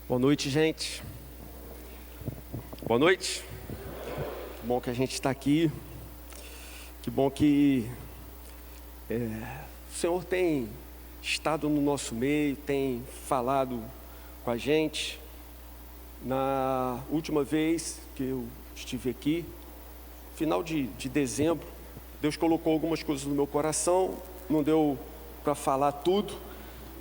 Boa noite, gente. Boa noite. Que bom que a gente está aqui. Que bom que o Senhor tem estado no nosso meio, tem falado com a gente. Na última vez que eu estive aqui, final de dezembro, Deus colocou algumas coisas no meu coração, não deu para falar tudo,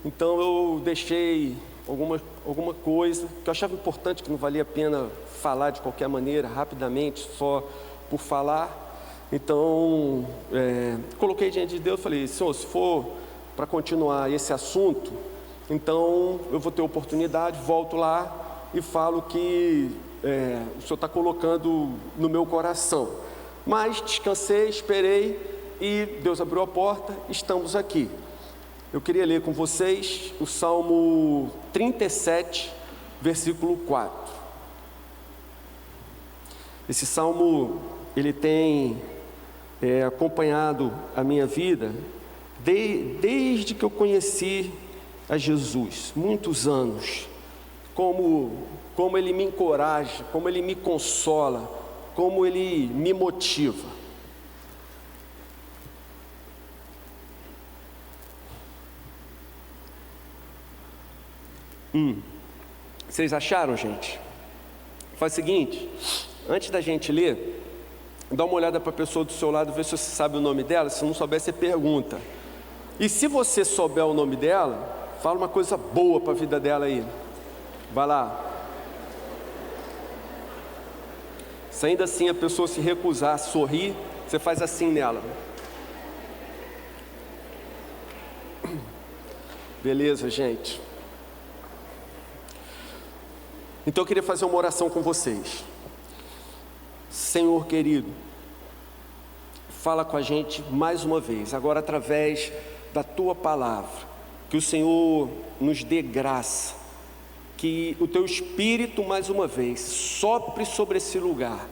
então eu deixei alguma coisa que eu achava importante, que não valia a pena falar de qualquer maneira, rapidamente, só por falar. Então, coloquei diante de Deus, falei: Senhor, se for para continuar esse assunto, então eu vou ter oportunidade, volto lá e falo que o Senhor está colocando no meu coração. Mas descansei, esperei e Deus abriu a porta, estamos aqui. Eu queria ler com vocês o Salmo 37, versículo 4. Esse salmo, ele tem acompanhado a minha vida desde que eu conheci a Jesus, muitos anos. Como ele me encoraja, como ele me consola, como ele me motiva. Vocês acharam, gente? Faz o seguinte, antes da gente ler, dá uma olhada para a pessoa do seu lado, vê se você sabe o nome dela. Se não souber, você pergunta. E se você souber o nome dela, fala uma coisa boa para a vida dela aí. Vai lá. Se ainda assim a pessoa se recusar a sorrir, você faz assim nela. Beleza, gente. Então eu queria fazer uma oração com vocês. Senhor querido, fala com a gente mais uma vez, agora através da Tua palavra. Que o Senhor nos dê graça, que o Teu Espírito mais uma vez sopre sobre esse lugar,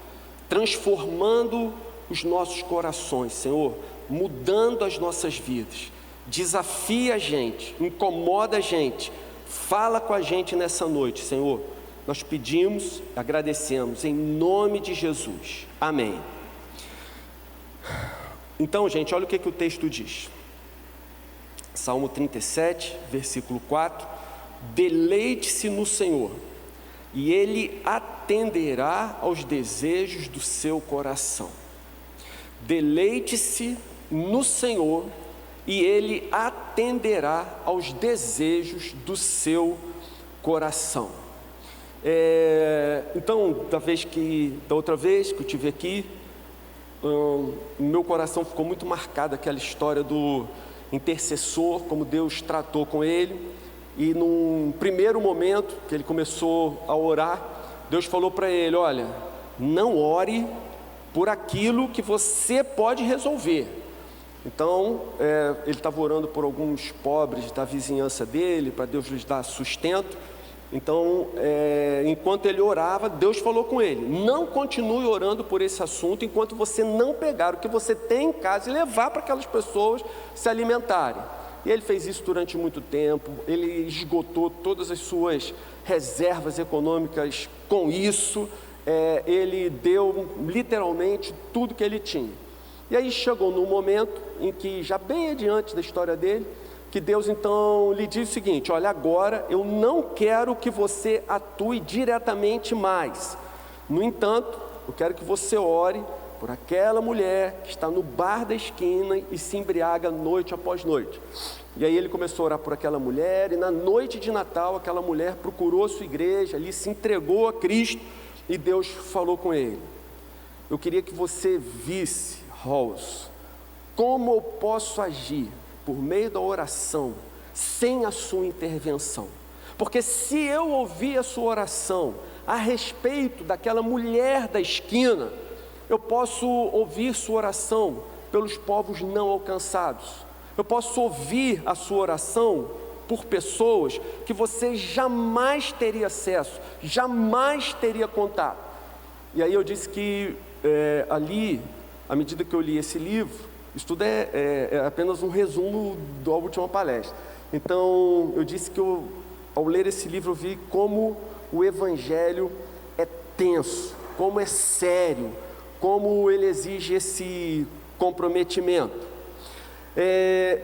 transformando os nossos corações, Senhor, mudando as nossas vidas. Desafia a gente, incomoda a gente, fala com a gente nessa noite, Senhor. Nós pedimos, agradecemos, em nome de Jesus. Amém. Então, gente, olha o que o texto diz. Salmo 37, versículo 4. Deleite-se no Senhor, e Ele atenderá aos desejos do seu coração. Deleite-se no Senhor, e Ele atenderá aos desejos do seu coração. Então, da outra vez que eu estive aqui, meu coração ficou muito marcado aquela história do intercessor, como Deus tratou com ele. E num primeiro momento que ele começou a orar, Deus falou para ele: olha, não ore por aquilo que você pode resolver. Então, ele estava orando por alguns pobres da vizinhança dele, para Deus lhes dar sustento. Então, enquanto ele orava, Deus falou com ele: não continue orando por esse assunto enquanto você não pegar o que você tem em casa e levar para aquelas pessoas se alimentarem. E ele fez isso durante muito tempo, ele esgotou todas as suas reservas econômicas com isso, ele deu literalmente tudo que ele tinha. E aí chegou num momento em que, já bem adiante da história dele, que Deus então lhe diz o seguinte: olha, agora eu não quero que você atue diretamente mais. No entanto, eu quero que você ore por aquela mulher que está no bar da esquina e se embriaga noite após noite. E aí ele começou a orar por aquela mulher, e na noite de Natal aquela mulher procurou a sua igreja, ali se entregou a Cristo, e Deus falou com ele: eu queria que você visse, Rose, como eu posso agir por meio da oração, sem a sua intervenção. Porque se eu ouvir a sua oração a respeito daquela mulher da esquina, eu posso ouvir sua oração pelos povos não alcançados. Eu posso ouvir a sua oração por pessoas que você jamais teria acesso, jamais teria contato. E aí eu disse que ali, à medida que eu li esse livro, isso tudo é apenas um resumo da última palestra. Então, eu disse que eu ao ler esse livro, eu vi como o Evangelho é tenso, como é sério, como ele exige esse comprometimento.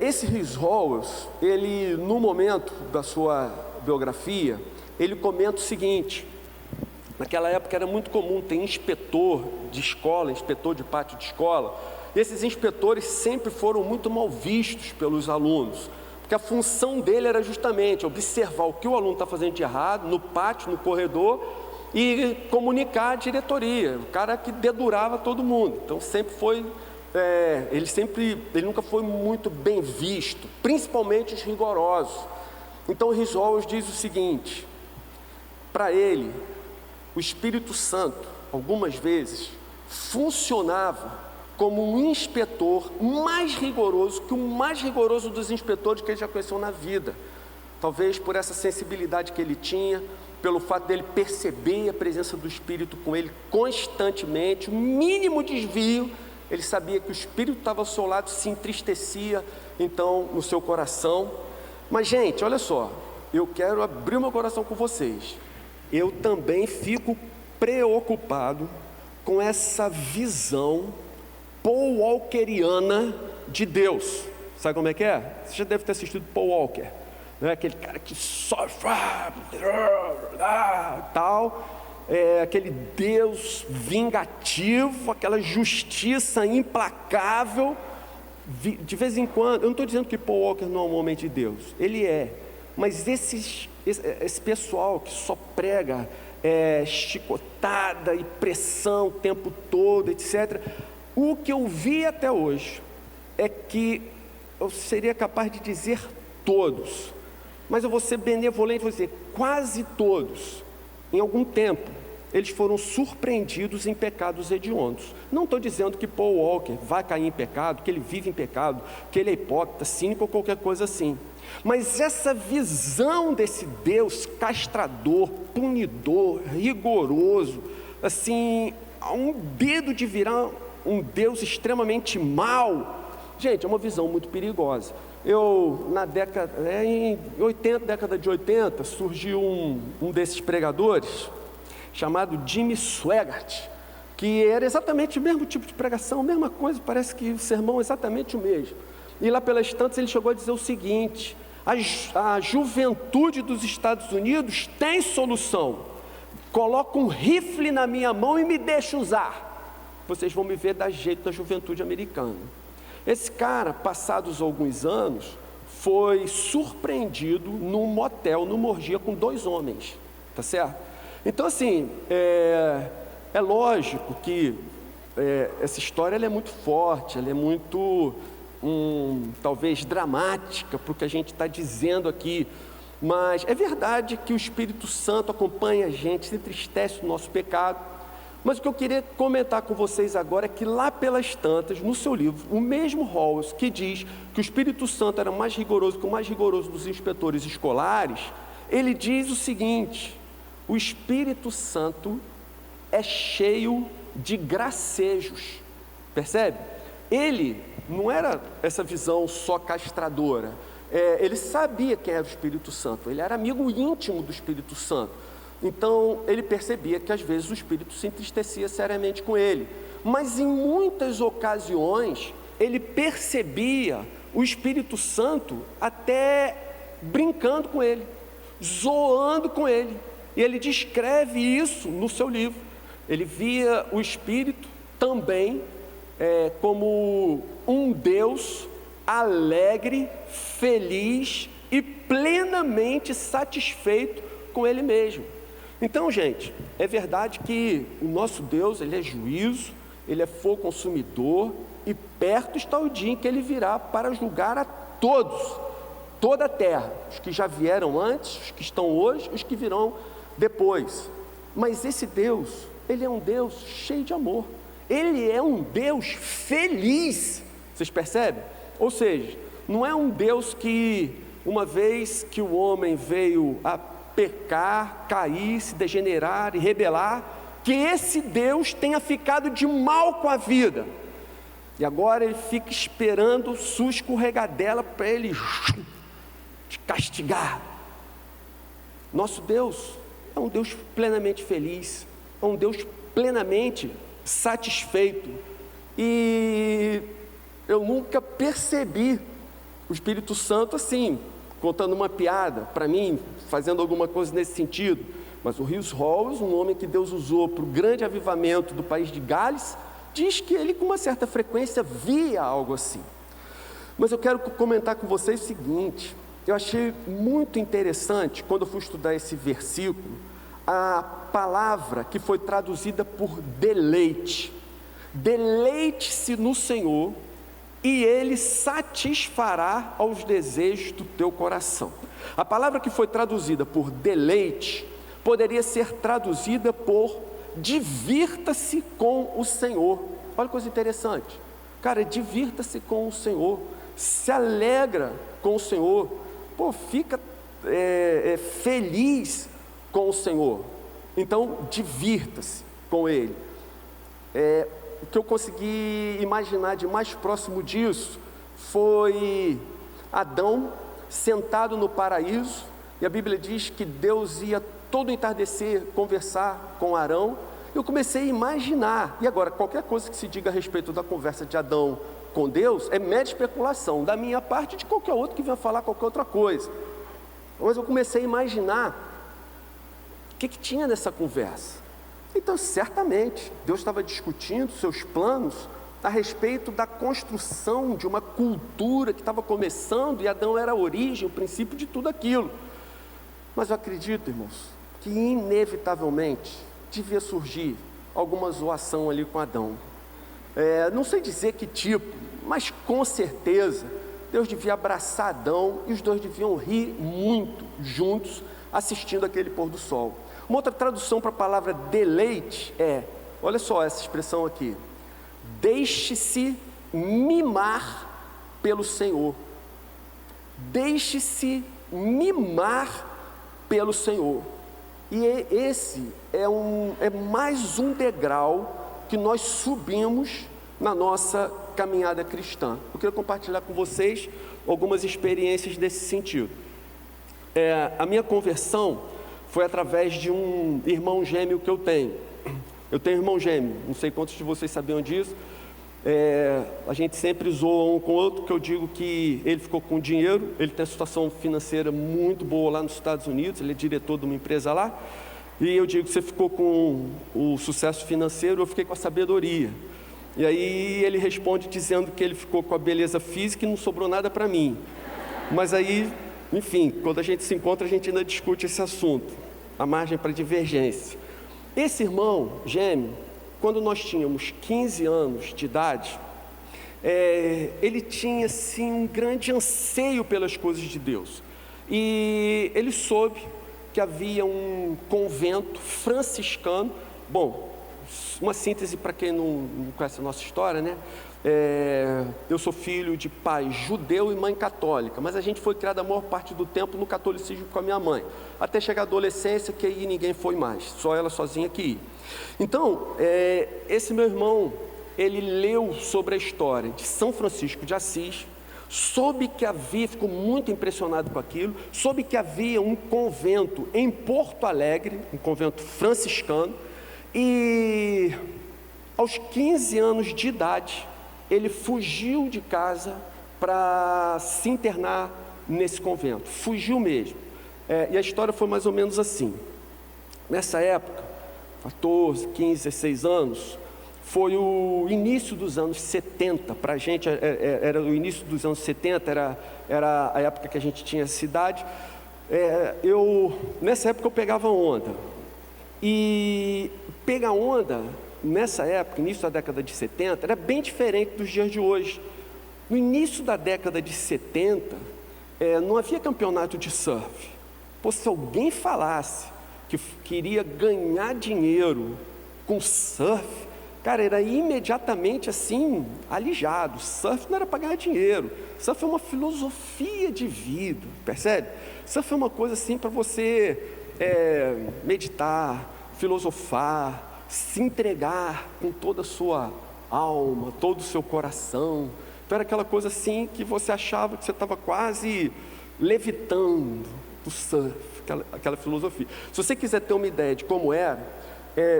Esse Rhys Howells, ele, no momento da sua biografia, ele comenta o seguinte: naquela época era muito comum ter inspetor de escola, inspetor de pátio de escola. Esses inspetores sempre foram muito mal vistos pelos alunos, porque a função dele era justamente observar o que o aluno está fazendo de errado no pátio, no corredor, e comunicar à diretoria, o cara que dedurava todo mundo. Então sempre foi, ele nunca foi muito bem visto, principalmente os rigorosos. Então Rhys Howells diz o seguinte: para ele, o Espírito Santo, algumas vezes, funcionava como um inspetor mais rigoroso que o mais rigoroso dos inspetores que ele já conheceu na vida. Talvez por essa sensibilidade que ele tinha, pelo fato dele perceber a presença do Espírito com ele constantemente, o mínimo desvio, ele sabia que o Espírito estava ao seu lado, se entristecia então no seu coração. Mas gente, olha só, eu quero abrir o meu coração com vocês. Eu também fico preocupado com essa visão Paul Walkeriana de Deus. Sabe como é que é? Você já deve ter assistido Paul Walker, não é? Aquele cara que sofre, tal, aquele Deus vingativo, aquela justiça implacável. De vez em quando, eu não estou dizendo que Paul Walker não é um homem de Deus, ele é, mas esse pessoal que só prega chicotada e pressão o tempo todo, etc. O que eu vi até hoje é que eu seria capaz de dizer todos, mas eu vou ser benevolente, vou dizer quase todos, em algum tempo, eles foram surpreendidos em pecados hediondos. Não estou dizendo que Paul Walker vai cair em pecado, que ele vive em pecado, que ele é hipócrita, cínico ou qualquer coisa assim. Mas essa visão desse Deus castrador, punidor, rigoroso, assim, a um dedo de virar um Deus extremamente mau, gente, é uma visão muito perigosa. Em 80, década de 80, surgiu um desses pregadores, chamado Jimmy Swaggart, que era exatamente o mesmo tipo de pregação, a mesma coisa, parece que o sermão é exatamente o mesmo. E lá pelas tantas ele chegou a dizer o seguinte: a juventude dos Estados Unidos tem solução, coloca um rifle na minha mão e me deixa usar, vocês vão me ver dar jeito da juventude americana. Esse cara, passados alguns anos, foi surpreendido num motel, numa orgia com 2 homens, tá certo? Então assim, é lógico que essa história ela é muito forte, ela é muito, talvez dramática para o que a gente está dizendo aqui, mas é verdade que o Espírito Santo acompanha a gente, se entristece no nosso pecado. Mas o que eu queria comentar com vocês agora é que lá pelas tantas, no seu livro, o mesmo Howells, que diz que o Espírito Santo era mais rigoroso que o mais rigoroso dos inspetores escolares, ele diz o seguinte: o Espírito Santo é cheio de gracejos, percebe? Ele não era essa visão só castradora, ele sabia quem era o Espírito Santo, ele era amigo íntimo do Espírito Santo. Então ele percebia que às vezes o Espírito se entristecia seriamente com ele, mas em muitas ocasiões ele percebia o Espírito Santo até brincando com ele, zoando com ele, e ele descreve isso no seu livro. Ele via o Espírito também como um Deus alegre, feliz e plenamente satisfeito com ele mesmo. Então, gente, é verdade que o nosso Deus, ele é juízo, ele é fogo consumidor, e perto está o dia em que ele virá para julgar a todos, toda a terra, os que já vieram antes, os que estão hoje, os que virão depois. Mas esse Deus, ele é um Deus cheio de amor, ele é um Deus feliz, vocês percebem? Ou seja, não é um Deus que, uma vez que o homem veio a pecar, cair, se degenerar e rebelar, que esse Deus tenha ficado de mal com a vida, e agora ele fica esperando sua escorregadela para ele te castigar. Nosso Deus é um Deus plenamente feliz, é um Deus plenamente satisfeito. E eu nunca percebi o Espírito Santo assim, contando uma piada para mim, fazendo alguma coisa nesse sentido. Mas o Rios Halls, um homem que Deus usou para o grande avivamento do país de Gales, diz que ele com uma certa frequência via algo assim. Mas eu quero comentar com vocês o seguinte: eu achei muito interessante, quando eu fui estudar esse versículo, a palavra que foi traduzida por deleite. Deleite-se no Senhor e Ele satisfará aos desejos do teu coração. A palavra que foi traduzida por deleite poderia ser traduzida por divirta-se com o Senhor. Olha que coisa interessante, cara, divirta-se com o Senhor, se alegra com o Senhor, fica feliz com o Senhor. Então divirta-se com Ele. O que eu consegui imaginar de mais próximo disso foi Adão sentado no paraíso, e a Bíblia diz que Deus ia todo entardecer conversar com Arão. Eu comecei a imaginar, e agora qualquer coisa que se diga a respeito da conversa de Adão com Deus é mera especulação da minha parte, de qualquer outro que venha falar qualquer outra coisa, mas eu comecei a imaginar o que tinha nessa conversa. Então, certamente, Deus estava discutindo seus planos a respeito da construção de uma cultura que estava começando, e Adão era a origem, o princípio de tudo aquilo. Mas eu acredito, irmãos, que inevitavelmente devia surgir alguma zoação ali com Adão. Não sei dizer que tipo, mas com certeza Deus devia abraçar Adão e os dois deviam rir muito juntos assistindo aquele pôr do sol. Uma outra tradução para a palavra deleite olha só essa expressão aqui: deixe-se mimar pelo Senhor. Deixe-se mimar pelo Senhor. E esse é mais um degrau que nós subimos na nossa caminhada cristã. Eu quero compartilhar com vocês algumas experiências desse sentido. A minha conversão foi através de um irmão gêmeo que eu tenho. Eu tenho um irmão gêmeo, não sei quantos de vocês sabiam disso. A gente sempre zoa um com o outro, que eu digo que ele ficou com dinheiro, ele tem uma situação financeira muito boa lá nos Estados Unidos, ele é diretor de uma empresa lá, e eu digo que você ficou com o sucesso financeiro, eu fiquei com a sabedoria. E aí ele responde dizendo que ele ficou com a beleza física e não sobrou nada para mim. Mas aí, enfim, quando a gente se encontra, a gente ainda discute esse assunto, a margem para divergência. Esse irmão gêmeo, quando nós tínhamos 15 anos de idade, ele tinha assim um grande anseio pelas coisas de Deus. E ele soube que havia um convento franciscano. Bom, uma síntese para quem não conhece a nossa história, né? Eu sou filho de pai judeu e mãe católica, mas a gente foi criado a maior parte do tempo no catolicismo com a minha mãe, até chegar à adolescência, que aí ninguém foi mais, só ela sozinha que ia. Então, esse meu irmão, ele leu sobre a história de São Francisco de Assis, soube que ficou muito impressionado com aquilo, soube que havia um convento em Porto Alegre, um convento franciscano, e aos 15 anos de idade, ele fugiu de casa para se internar nesse convento, fugiu mesmo. E a história foi mais ou menos assim. Nessa época, 14, 15, 16 anos, foi o início dos anos 70, para a gente era o início dos anos 70, era a época que a gente tinha cidade. Nessa época eu pegava onda, e pegar onda nessa época, início da década de 70, era bem diferente dos dias de hoje. No início da década de 70, não havia campeonato de surf. Se alguém falasse que queria ganhar dinheiro com surf, cara, era imediatamente assim, alijado. Surf não era para ganhar dinheiro, surf é uma filosofia de vida, percebe? Surf é uma coisa assim para você meditar, filosofar, se entregar com toda a sua alma, todo o seu coração. Então era aquela coisa assim que você achava que você estava quase levitando do surf. aquela filosofia. Se você quiser ter uma ideia de como era,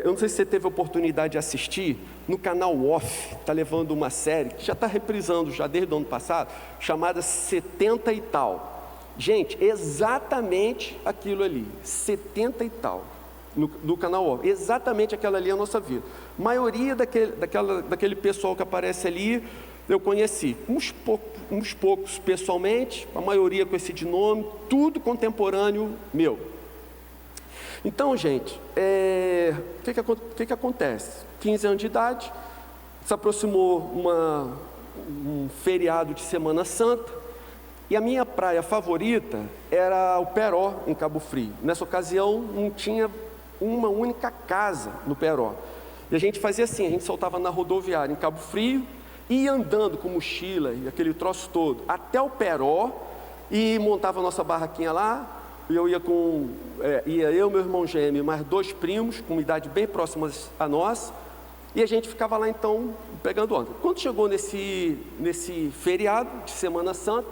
eu não sei se você teve a oportunidade de assistir, no canal Off, está levando uma série, que já está reprisando já desde o ano passado, chamada 70 e tal. Gente, exatamente aquilo ali, 70 e tal, no canal Off, exatamente aquela ali é a nossa vida. A maioria daquele pessoal que aparece ali, eu conheci, uns poucos pessoalmente, a maioria com esse nome, tudo contemporâneo meu. Então, gente, o que acontece? 15 anos de idade, se aproximou um feriado de Semana Santa, e a minha praia favorita era o Peró, em Cabo Frio. Nessa ocasião, não tinha uma única casa no Peró. E a gente fazia assim, a gente soltava na rodoviária em Cabo Frio, ia andando com mochila e aquele troço todo, até o Peró, e montava a nossa barraquinha lá. Eu ia ia eu, meu irmão gêmeo, mais 2 primos, com idade bem próximas a nós, e a gente ficava lá então, pegando onda. Quando chegou nesse feriado de Semana Santa,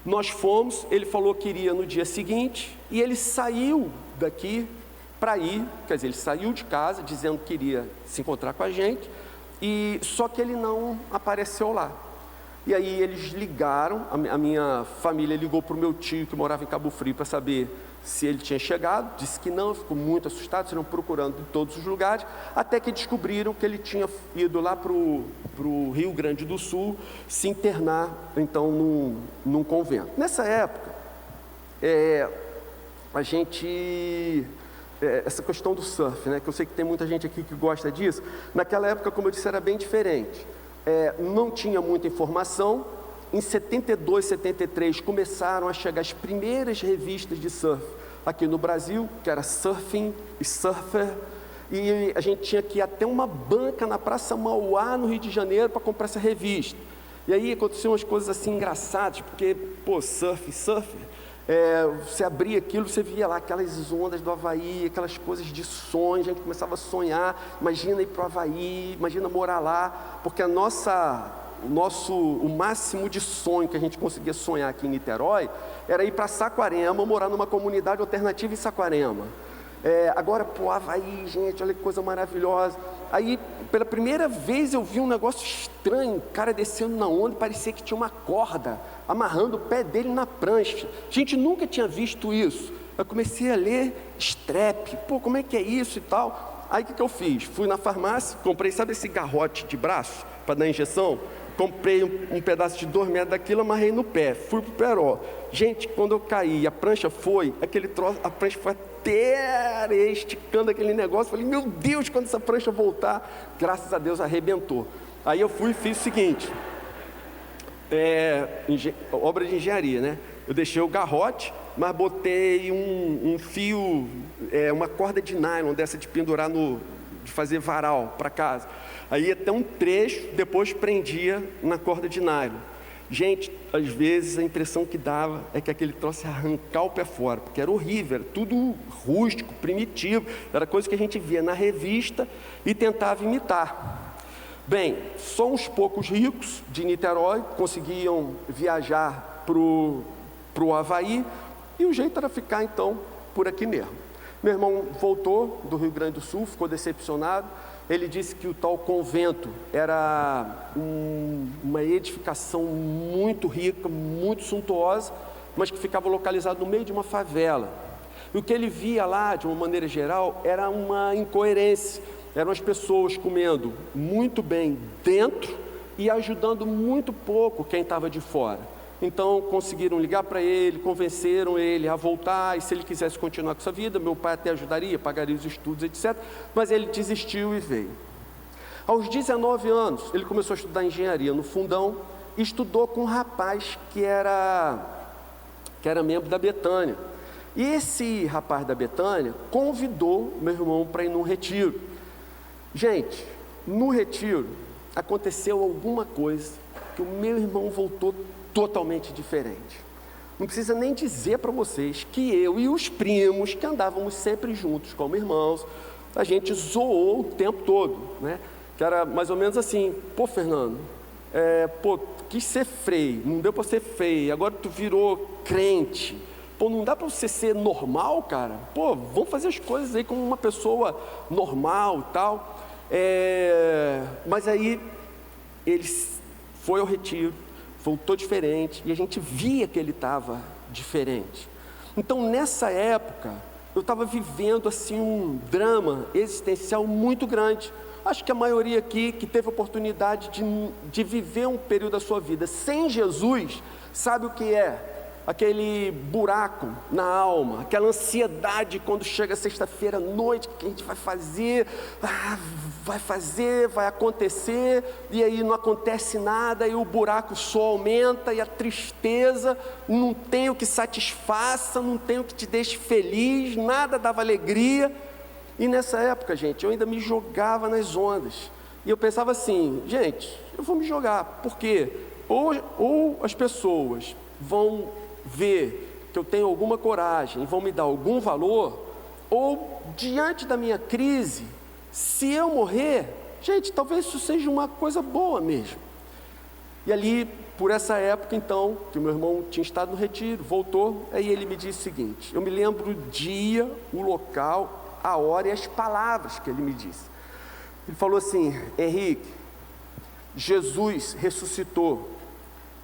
nós fomos, ele falou que iria no dia seguinte, e ele saiu daqui para ir, quer dizer, ele saiu de casa, dizendo que iria se encontrar com a gente, só que ele não apareceu lá. E aí eles ligaram, a minha família ligou para o meu tio que morava em Cabo Frio para saber se ele tinha chegado, disse que não, ficou muito assustado, foram procurando em todos os lugares, até que descobriram que ele tinha ido lá para o Rio Grande do Sul se internar, então, num convento. Nessa época, essa questão do surf, né, que eu sei que tem muita gente aqui que gosta disso, naquela época, como eu disse, era bem diferente. Não tinha muita informação. Em 72, 73 começaram a chegar as primeiras revistas de surf aqui no Brasil, que era Surfing e Surfer, e a gente tinha que ir até uma banca na Praça Mauá, no Rio de Janeiro, para comprar essa revista. E aí aconteciam umas coisas assim engraçadas, porque, surfer, você abria aquilo, você via lá aquelas ondas do Havaí, aquelas coisas de sonho, a gente começava a sonhar, imagina ir para o Havaí, imagina morar lá, porque o máximo de sonho que a gente conseguia sonhar aqui em Niterói, era ir para Saquarema, morar numa comunidade alternativa em Saquarema. Agora, Havaí, gente, olha que coisa maravilhosa. Aí, pela primeira vez eu vi um negócio estranho, o cara descendo na onda, parecia que tinha uma corda, amarrando o pé dele na prancha. A gente nunca tinha visto isso. Eu comecei a ler strep, como é que é isso e tal. Aí o que eu fiz? Fui na farmácia, comprei, sabe esse garrote de braço, para dar injeção? Comprei um pedaço de 2 metros daquilo, amarrei no pé, fui pro Peró. Gente, quando eu caí, a prancha foi, a prancha foi até areia, esticando aquele negócio. Falei, meu Deus, quando essa prancha voltar, graças a Deus arrebentou. Aí eu fui e fiz o seguinte, obra de engenharia, né? Eu deixei o garrote, mas botei um fio, uma corda de nylon dessa de pendurar de fazer varal para casa. Aí até um trecho, depois prendia na corda de nylon. Gente, às vezes a impressão que dava é que aquele troço ia arrancar o pé fora, porque era horrível, era tudo rústico, primitivo, era coisa que a gente via na revista e tentava imitar. Bem, só uns poucos ricos de Niterói conseguiam viajar para o Havaí, e o jeito era ficar então por aqui mesmo. Meu irmão voltou do Rio Grande do Sul, ficou decepcionado. Ele disse que o tal convento era uma edificação muito rica, muito suntuosa, mas que ficava localizado no meio de uma favela. E o que ele via lá, de uma maneira geral, era uma incoerência. Eram as pessoas comendo muito bem dentro e ajudando muito pouco quem estava de fora. Então conseguiram ligar para ele, convenceram ele a voltar, e se ele quisesse continuar com essa vida, meu pai até ajudaria, pagaria os estudos, etc. Mas ele desistiu e veio. Aos 19 anos, ele começou a estudar engenharia no Fundão, e estudou com um rapaz que era membro da Betânia. E esse rapaz da Betânia convidou meu irmão para ir num retiro. Gente, no retiro aconteceu alguma coisa que o meu irmão voltou totalmente diferente. Não precisa nem dizer para vocês que eu e os primos, que andávamos sempre juntos como irmãos, a gente zoou o tempo todo, né? Que era mais ou menos assim, Fernando, quis ser freio, não deu para ser feio, agora tu virou crente, Pô, não dá para você ser normal, cara? Pô, vamos fazer as coisas aí como uma pessoa normal e tal. Mas aí ele foi ao retiro, voltou diferente, e a gente via que ele estava diferente. Então nessa época, eu estava vivendo assim um drama existencial muito grande. Acho que a maioria aqui que teve a oportunidade de viver um período da sua vida sem Jesus, sabe o que é? Aquele buraco na alma, aquela ansiedade quando chega sexta-feira à noite, o que a gente vai fazer? Vai acontecer, e aí não acontece nada, e o buraco só aumenta, e a tristeza, não tem o que satisfaça, não tem o que te deixe feliz, nada dava alegria. E nessa época, gente, eu ainda me jogava nas ondas, e eu pensava assim, gente, eu vou me jogar, porque ou as pessoas vão ver que eu tenho alguma coragem e vão me dar algum valor, ou diante da minha crise, se eu morrer, gente, talvez isso seja uma coisa boa mesmo. E ali, por essa época então, que o meu irmão tinha estado no retiro, voltou, aí ele me disse o seguinte, eu me lembro o dia, o local, a hora e as palavras que ele me disse. Ele falou assim, Henrique, Jesus ressuscitou,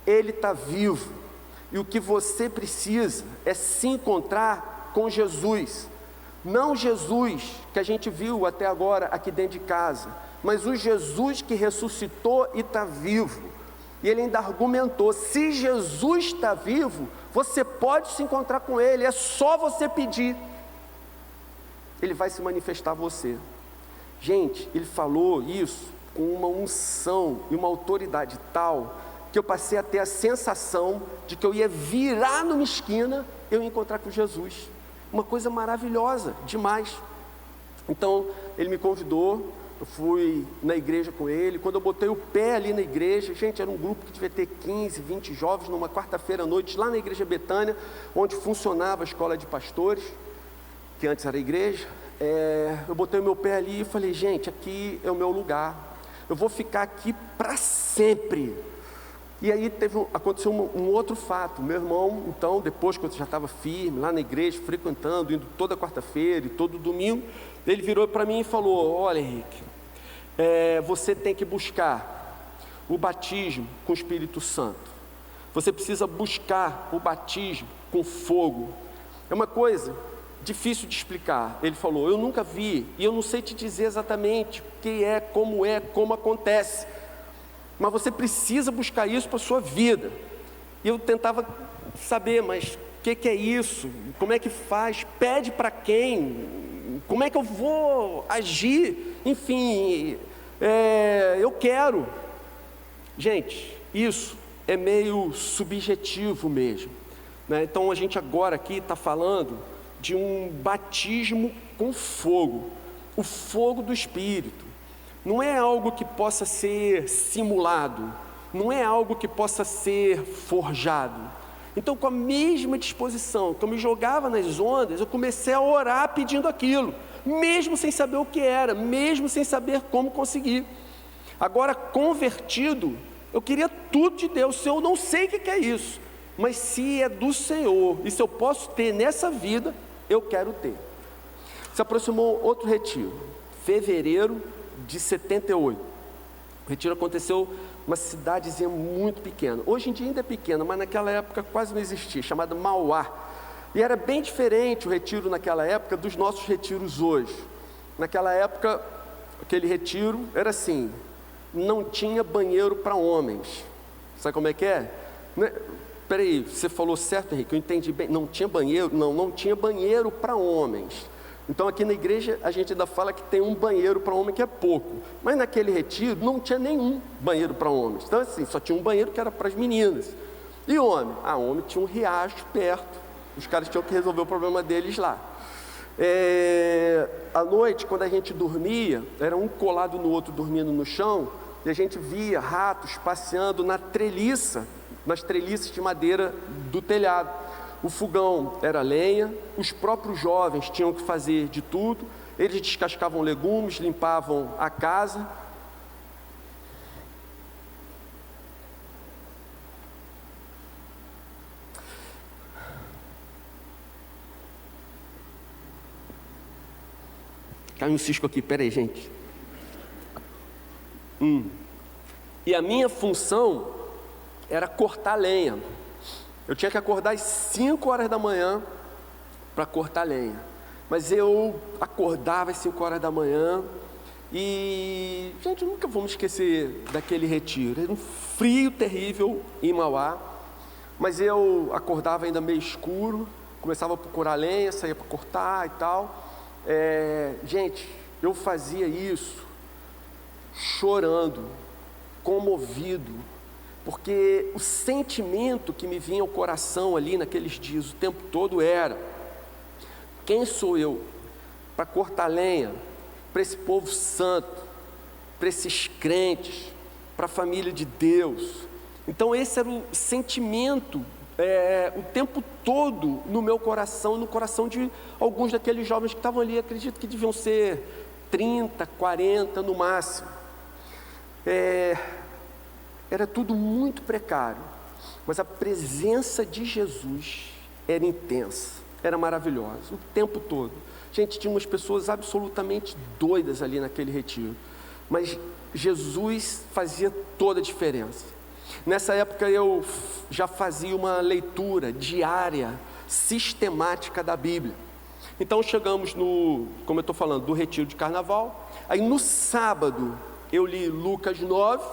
Ele está vivo, e o que você precisa é se encontrar com Jesus. Não Jesus que a gente viu até agora aqui dentro de casa, mas o Jesus que ressuscitou e está vivo. E ele ainda argumentou, se Jesus está vivo, você pode se encontrar com Ele, é só você pedir. Ele vai se manifestar a você. Gente, ele falou isso com uma unção e uma autoridade tal, que eu passei a ter a sensação de que eu ia virar numa esquina, eu ia encontrar com Jesus. Uma coisa maravilhosa, demais. Então, ele me convidou, eu fui na igreja com ele. Quando eu botei o pé ali na igreja, gente, era um grupo que devia ter 15, 20 jovens, numa quarta-feira à noite, lá na igreja Betânia, onde funcionava a escola de pastores, que antes era a igreja. Eu botei o meu pé ali e falei, gente, aqui é o meu lugar, eu vou ficar aqui para sempre. E aí aconteceu um outro fato. Meu irmão, então, depois que eu já estava firme, lá na igreja, frequentando, indo toda quarta-feira e todo domingo, ele virou para mim e falou, olha Henrique, você tem que buscar o batismo com o Espírito Santo, você precisa buscar o batismo com fogo, é uma coisa difícil de explicar. Ele falou, eu nunca vi, e eu não sei te dizer exatamente o que é, como acontece, mas você precisa buscar isso para a sua vida. E eu tentava saber, mas o que é isso? Como é que faz? Pede para quem? Como é que eu vou agir? Enfim, eu quero. Gente, isso é meio subjetivo mesmo, né? Então a gente agora aqui está falando de um batismo com fogo, o fogo do Espírito. Não é algo que possa ser simulado, não é algo que possa ser forjado. Então, com a mesma disposição que eu me jogava nas ondas, eu comecei a orar pedindo aquilo, mesmo sem saber o que era, mesmo sem saber como conseguir. Agora, convertido, eu queria tudo de Deus. Se eu não sei o que é isso, mas se é do Senhor, e se eu posso ter nessa vida, eu quero ter. Se aproximou outro retiro, fevereiro de 78. O retiro aconteceu numa cidadezinha muito pequena. Hoje em dia ainda é pequena, mas naquela época quase não existia, chamada Mauá. E era bem diferente o retiro naquela época dos nossos retiros hoje. Naquela época, aquele retiro era assim, não tinha banheiro para homens. Sabe como é que é? Peraí, você falou certo, Henrique, eu entendi bem. Não tinha banheiro? Não tinha banheiro para homens. Então aqui na igreja a gente ainda fala que tem um banheiro para homem, que é pouco, mas naquele retiro não tinha nenhum banheiro para homens. Então assim, só tinha um banheiro que era para as meninas. E homem? Homem tinha um riacho perto, os caras tinham que resolver o problema deles lá. À noite, quando a gente dormia, era um colado no outro dormindo no chão, e a gente via ratos passeando nas treliças de madeira do telhado. O fogão era lenha, os próprios jovens tinham que fazer de tudo, eles descascavam legumes, limpavam a casa. Caiu um cisco aqui, peraí, gente. E a minha função era cortar lenha. Eu tinha que acordar às 5 horas da manhã para cortar lenha. Mas eu acordava às 5 horas da manhã e, gente, nunca vou me esquecer daquele retiro. Era um frio terrível em Mauá, mas eu acordava ainda meio escuro, começava a procurar lenha, saía para cortar e tal. Gente, eu fazia isso chorando, comovido, porque o sentimento que me vinha ao coração ali naqueles dias, o tempo todo era: quem sou eu para cortar lenha para esse povo santo, para esses crentes, para a família de Deus? Então esse era o sentimento o tempo todo no meu coração, no coração de alguns daqueles jovens que estavam ali. Acredito que deviam ser 30, 40 no máximo. Era tudo muito precário, mas a presença de Jesus era intensa, era maravilhosa, o tempo todo. Gente, tinha umas pessoas absolutamente doidas ali naquele retiro, mas Jesus fazia toda a diferença. Nessa época eu já fazia uma leitura diária, sistemática da Bíblia. Então chegamos como eu estou falando, do retiro de carnaval. Aí no sábado eu li Lucas 9,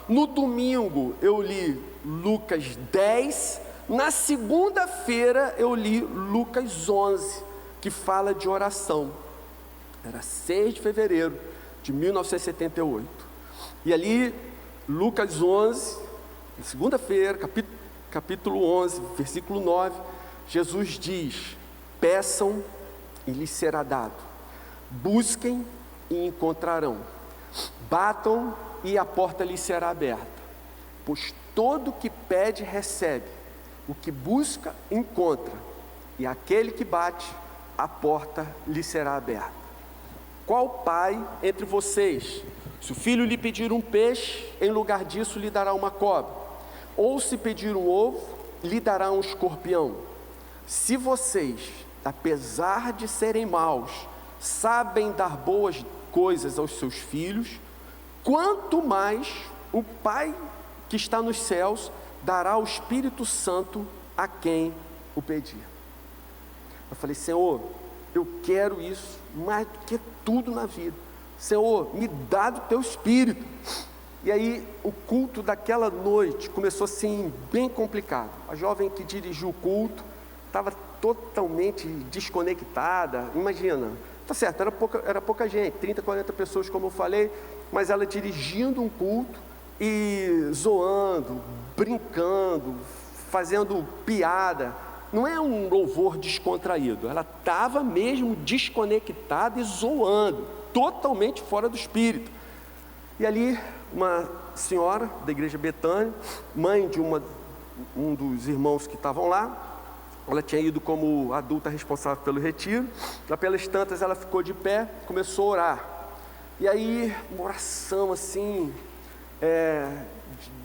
no domingo eu li Lucas 10, na segunda-feira eu li Lucas 11, que fala de oração. Era 6 de fevereiro de 1978. E ali, Lucas 11, segunda-feira, capítulo 11, versículo 9, Jesus diz: peçam e lhes será dado, busquem e encontrarão, batam e a porta lhes será aberta, pois todo o que pede recebe, o que busca encontra, e aquele que bate, a porta lhe será aberta. Qual pai entre vocês, se o filho lhe pedir um peixe, em lugar disso lhe dará uma cobra? Ou se pedir um ovo, lhe dará um escorpião? Se vocês, apesar de serem maus, sabem dar boas coisas aos seus filhos, quanto mais o Pai que está nos céus dará o Espírito Santo a quem o pedir. Eu falei: Senhor, eu quero isso mais do que tudo na vida. Senhor, me dá do teu Espírito. E aí o culto daquela noite começou assim, bem complicado. A jovem que dirigiu o culto estava totalmente desconectada. Imagina, tá certo, era pouca gente, 30, 40 pessoas, como eu falei, mas ela dirigindo um culto e zoando, brincando, fazendo piada. Não é um louvor descontraído, ela estava mesmo desconectada e zoando, totalmente fora do espírito. E ali uma senhora da igreja Betânia, mãe de um dos irmãos que estavam lá, ela tinha ido como adulta responsável pelo retiro. Lá pelas tantas ela ficou de pé, começou a orar. E aí uma oração assim,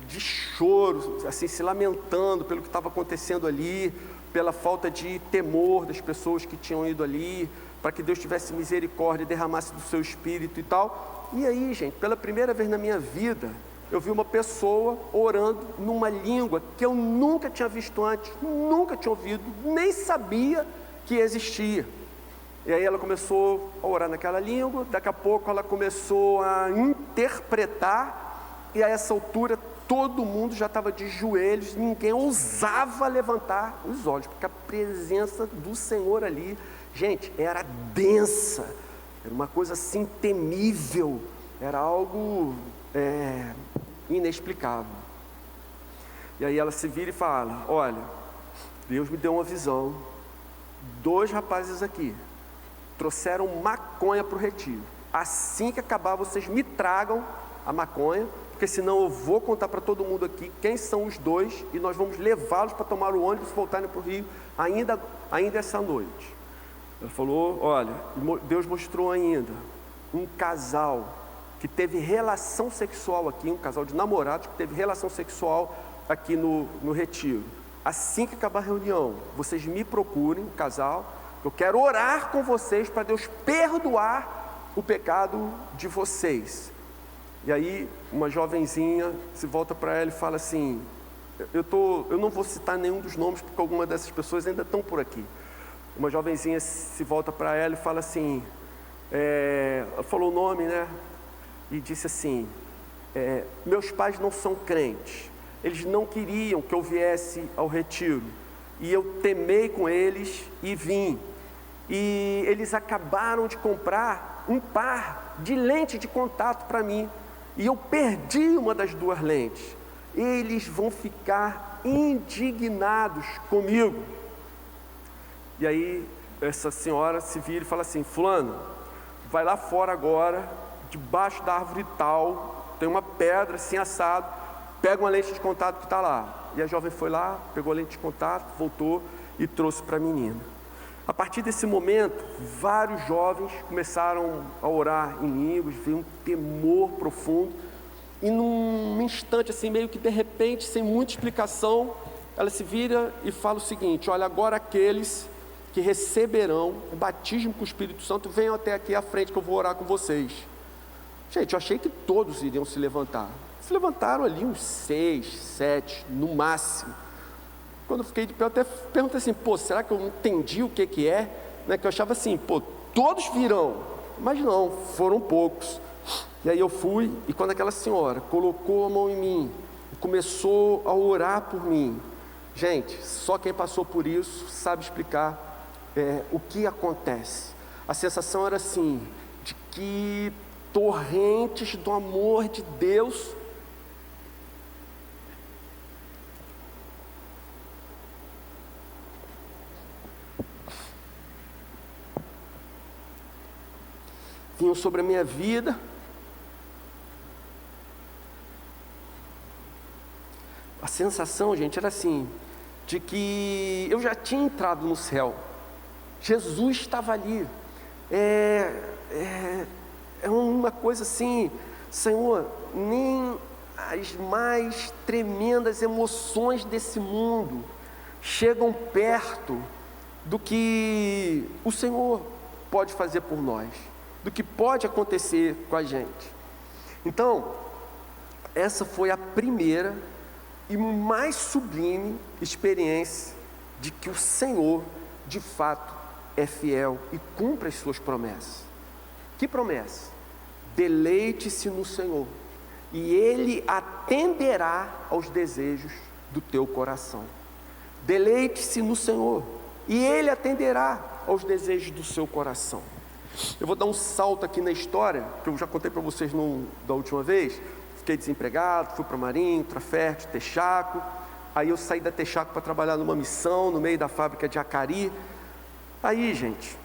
de choro, assim, se lamentando pelo que estava acontecendo ali, pela falta de temor das pessoas que tinham ido ali, para que Deus tivesse misericórdia e derramasse do seu espírito e tal. E aí, gente, pela primeira vez na minha vida, eu vi uma pessoa orando numa língua que eu nunca tinha visto antes, nunca tinha ouvido, nem sabia que existia. E aí ela começou a orar naquela língua, daqui a pouco ela começou a interpretar, e a essa altura todo mundo já estava de joelhos, ninguém ousava levantar os olhos, porque a presença do Senhor ali, gente, era densa, era uma coisa assim temível, era algo inexplicável. E aí ela se vira e fala: olha, Deus me deu uma visão, 2 rapazes aqui trouxeram maconha para o retiro, assim que acabar vocês me tragam a maconha, porque senão eu vou contar para todo mundo aqui quem são os 2 e nós vamos levá-los para tomar o ônibus e voltarem para o Rio ainda essa noite. Ela falou: olha, Deus mostrou ainda um casal que teve relação sexual aqui, um casal de namorados que teve relação sexual aqui no retiro. Assim que acabar a reunião, vocês me procurem, o casal, eu quero orar com vocês para Deus perdoar o pecado de vocês. E aí uma jovenzinha se volta para ela e fala assim, eu não vou citar nenhum dos nomes, porque algumas dessas pessoas ainda estão por aqui. Uma jovenzinha se volta para ela e fala assim, falou o nome, né? E disse assim, meus pais não são crentes, eles não queriam que eu viesse ao retiro, e eu temei com eles e vim, e eles acabaram de comprar um par de lentes de contato para mim, e eu perdi uma das 2 lentes, eles vão ficar indignados comigo. E aí essa senhora se vira e fala assim, fulano, vai lá fora agora, debaixo da árvore tal, tem uma pedra assim assado, pega uma lente de contato que está lá. E a jovem foi lá, pegou a lente de contato, voltou e trouxe para a menina. A partir desse momento, vários jovens começaram a orar em línguas, veio um temor profundo, e num instante assim, meio que de repente, sem muita explicação, ela se vira e fala o seguinte, olha, agora aqueles que receberão o batismo com o Espírito Santo, venham até aqui à frente que eu vou orar com vocês. Gente, eu achei que todos iriam se levantar. Se levantaram ali uns 6, 7, no máximo. Quando eu fiquei de pé, eu até perguntei assim, será que eu entendi o que é? Né, que eu achava assim, todos virão. Mas não, foram poucos. E aí eu fui, e quando aquela senhora colocou a mão em mim, e começou a orar por mim, gente, só quem passou por isso sabe explicar o que acontece. A sensação era assim, de que torrentes do amor de Deus vinham sobre a minha vida. A sensação, gente, era assim, de que eu já tinha entrado no céu. Jesus estava ali. É uma coisa assim, Senhor, nem as mais tremendas emoções desse mundo chegam perto do que o Senhor pode fazer por nós, do que pode acontecer com a gente. Então, essa foi a primeira e mais sublime experiência de que o Senhor, de fato, é fiel e cumpre as suas promessas. Que promessa? Deleite-se no Senhor, e Ele atenderá aos desejos do teu coração. Deleite-se no Senhor, e Ele atenderá aos desejos do seu coração. Eu vou dar um salto aqui na história, que eu já contei para vocês da última vez. Fiquei desempregado, fui para Marinho, Trafértil, Texaco. Aí eu saí da Texaco para trabalhar numa missão, no meio da fábrica de Acari. Aí, gente,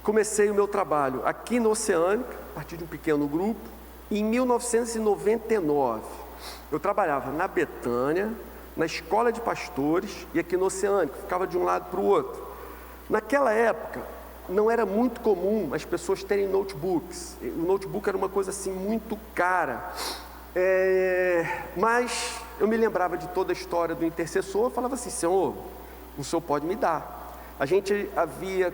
comecei o meu trabalho aqui no Oceânico, a partir de um pequeno grupo. Em 1999, eu trabalhava na Betânia, na escola de pastores e aqui no Oceânico, ficava de um lado para o outro. Naquela época, não era muito comum as pessoas terem notebooks. O notebook era uma coisa assim muito cara. Mas eu me lembrava de toda a história do intercessor, eu falava assim, Senhor, o Senhor pode me dar.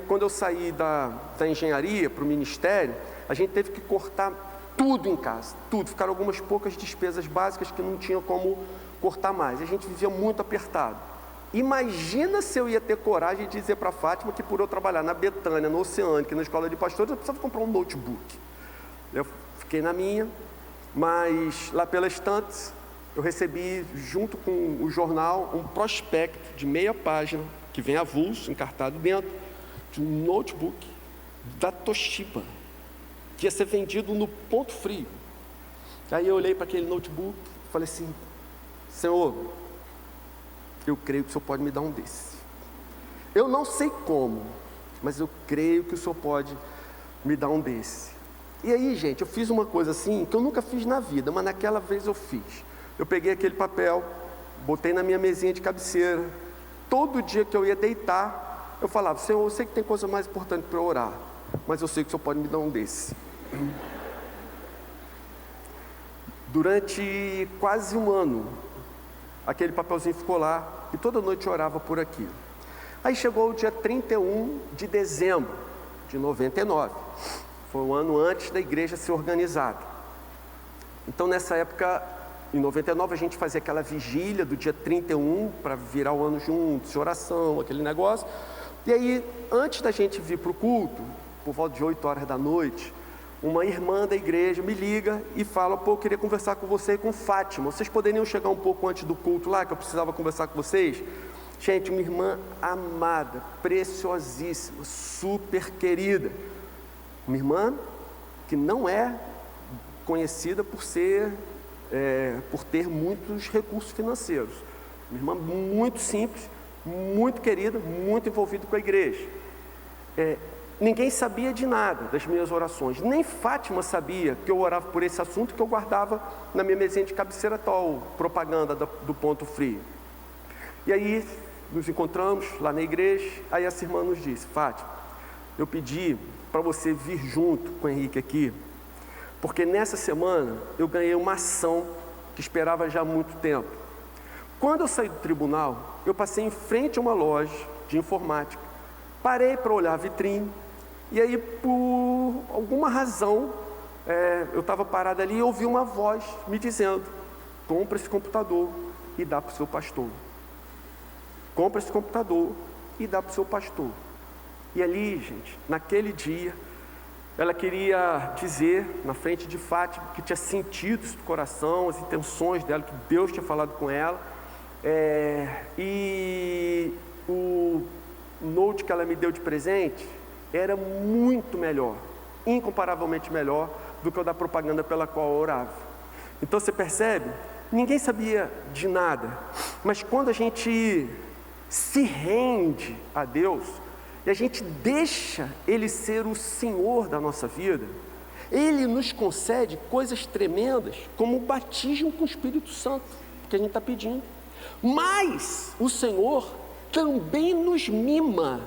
Quando eu saí da engenharia para o ministério, a gente teve que cortar tudo em casa, tudo. Ficaram algumas poucas despesas básicas que não tinha como cortar mais. A gente vivia muito apertado. Imagina se eu ia ter coragem de dizer para a Fátima que por eu trabalhar na Betânia, no Oceânico, na escola de pastores, eu precisava comprar um notebook. Eu fiquei na minha, mas lá pelas tantas, eu recebi junto com o jornal um prospecto de meia página, que vem avulso, encartado dentro, de um notebook da Toshiba, que ia ser vendido no Ponto Frio. Aí eu olhei para aquele notebook e falei assim, Senhor, eu creio que o Senhor pode me dar um desse. Eu não sei como, mas eu creio que o Senhor pode me dar um desse. E aí, gente, eu fiz uma coisa assim, que eu nunca fiz na vida, mas naquela vez eu fiz. Eu peguei aquele papel, botei na minha mesinha de cabeceira. Todo dia que eu ia deitar, eu falava, Senhor, eu sei que tem coisa mais importante para eu orar, mas eu sei que o Senhor pode me dar um desse. Durante quase um ano, aquele papelzinho ficou lá, e toda noite eu orava por aquilo. Aí chegou o dia 31 de dezembro de 99. Foi um ano antes da igreja ser organizada. Então, nessa época, em 99, a gente fazia aquela vigília do dia 31 para virar o ano juntos, oração, aquele negócio. E aí, antes da gente vir para o culto, por volta de 8 horas da noite, uma irmã da igreja me liga e fala: pô, eu queria conversar com você e com Fátima. Vocês poderiam chegar um pouco antes do culto lá, que eu precisava conversar com vocês? Gente, uma irmã amada, preciosíssima, super querida. Uma irmã que não é conhecida por ter muitos recursos financeiros. Uma irmã muito simples, muito querida, muito envolvida com a igreja. Ninguém sabia de nada das minhas orações, nem Fátima sabia que eu orava por esse assunto, que eu guardava na minha mesinha de cabeceira tal, propaganda do Ponto Frio. E aí nos encontramos lá na igreja, aí essa irmã nos disse: Fátima, eu pedi para você vir junto com o Henrique aqui, porque nessa semana eu ganhei uma ação que esperava já há muito tempo. Quando eu saí do tribunal, eu passei em frente a uma loja de informática, parei para olhar a vitrine, e aí por alguma razão, eu estava parado ali e ouvi uma voz me dizendo: compra esse computador e dá para o seu pastor. Compra esse computador e dá para o seu pastor. E ali, gente, naquele dia, ela queria dizer na frente de Fátima que tinha sentido isso do coração, as intenções dela, que Deus tinha falado com ela. E o note que ela me deu de presente era muito melhor, incomparavelmente melhor do que o da propaganda pela qual eu orava. Então você percebe? Ninguém sabia de nada, mas quando a gente se rende a Deus e a gente deixa Ele ser o Senhor da nossa vida, Ele nos concede coisas tremendas, como o batismo com o Espírito Santo, que a gente está pedindo. Mas o Senhor também nos mima,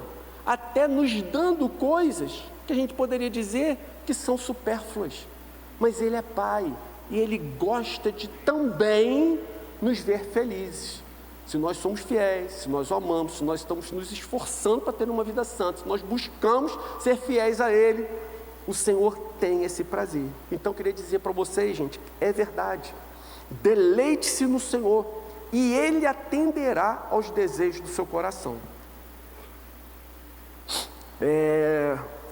até nos dando coisas que a gente poderia dizer que são supérfluas. Mas Ele é Pai e Ele gosta de também nos ver felizes. Se nós somos fiéis, se nós o amamos, se nós estamos nos esforçando para ter uma vida santa, se nós buscamos ser fiéis a Ele, o Senhor tem esse prazer. Então eu queria dizer para vocês, gente, é verdade. Deleite-se no Senhor e Ele atenderá aos desejos do seu coração.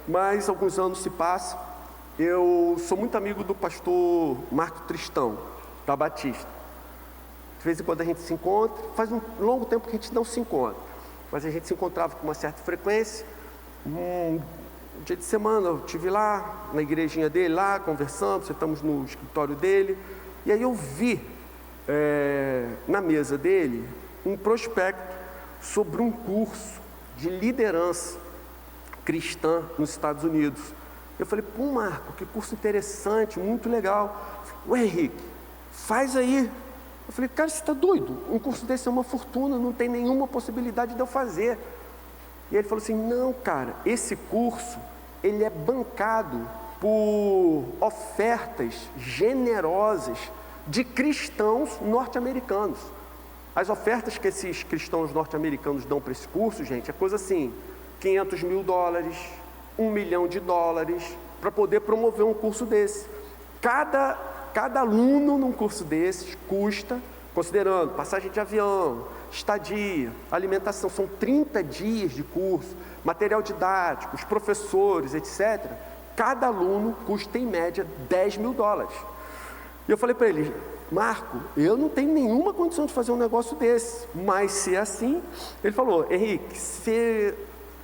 Mas alguns anos se passam. Eu sou muito amigo do pastor Marco Tristão, da Batista. De vez em quando a gente se encontra, faz um longo tempo que a gente não se encontra, mas a gente se encontrava com uma certa frequência. Um dia de semana eu estive lá, na igrejinha dele, lá conversando, sentamos no escritório dele, e aí eu vi na mesa dele um prospecto sobre um curso de liderança cristã nos Estados Unidos. Eu falei: pô, Marco, que curso interessante, muito legal. Ué, Henrique, faz aí. Eu falei: cara, você está doido? Um curso desse é uma fortuna, não tem nenhuma possibilidade de eu fazer. E ele falou assim: não, cara, esse curso, ele é bancado por ofertas generosas de cristãos norte-americanos. As ofertas que esses cristãos norte-americanos dão para esse curso, gente, é coisa assim, $500 mil, $1 milhão, para poder promover um curso desse. Cada aluno num curso desses custa, considerando passagem de avião, estadia, alimentação, são 30 dias de curso, material didático, os professores, etc. Cada aluno custa em média $10 mil. E eu falei para ele: Marco, eu não tenho nenhuma condição de fazer um negócio desse, mas se é assim... Ele falou: Henrique, você